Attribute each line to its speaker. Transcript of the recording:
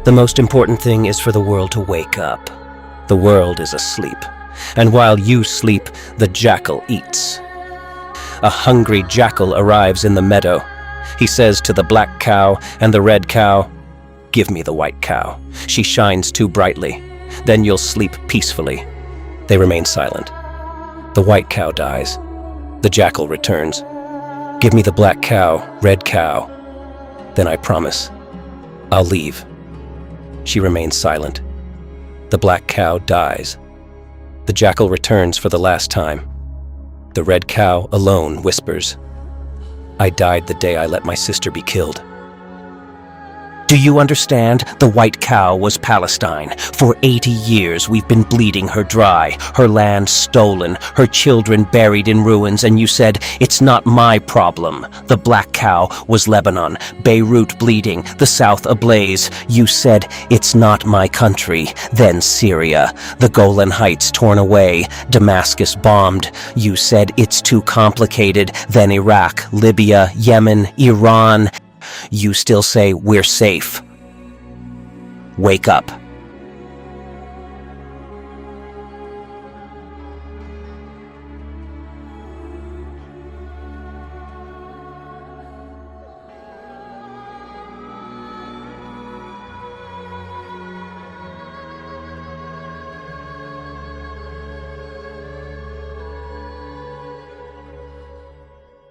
Speaker 1: The most important thing is for the world to wake up. The world is asleep, and while you sleep, the jackal eats. A hungry jackal arrives in the meadow. He says to the black cow and the red cow, "Give me the white cow. She shines too brightly. Then you'll sleep peacefully." They remain silent. The white cow dies. The jackal returns. "Give me the black cow, red cow. Then I promise, I'll leave." She remains silent. The black cow dies. The jackal returns for the last time. The red cow alone whispers, "I died the day I let my sister be killed." Do you understand? The white cow was Palestine. For 80 years we've been bleeding her dry, her land stolen, her children buried in ruins, and you said, "It's not my problem." The black cow was Lebanon, Beirut bleeding, the south ablaze. You said, "It's not my country." Then Syria, the Golan Heights torn away, Damascus bombed. You said, "It's too complicated." Then Iraq, Libya, Yemen, Iran. You still say we're safe. Wake up.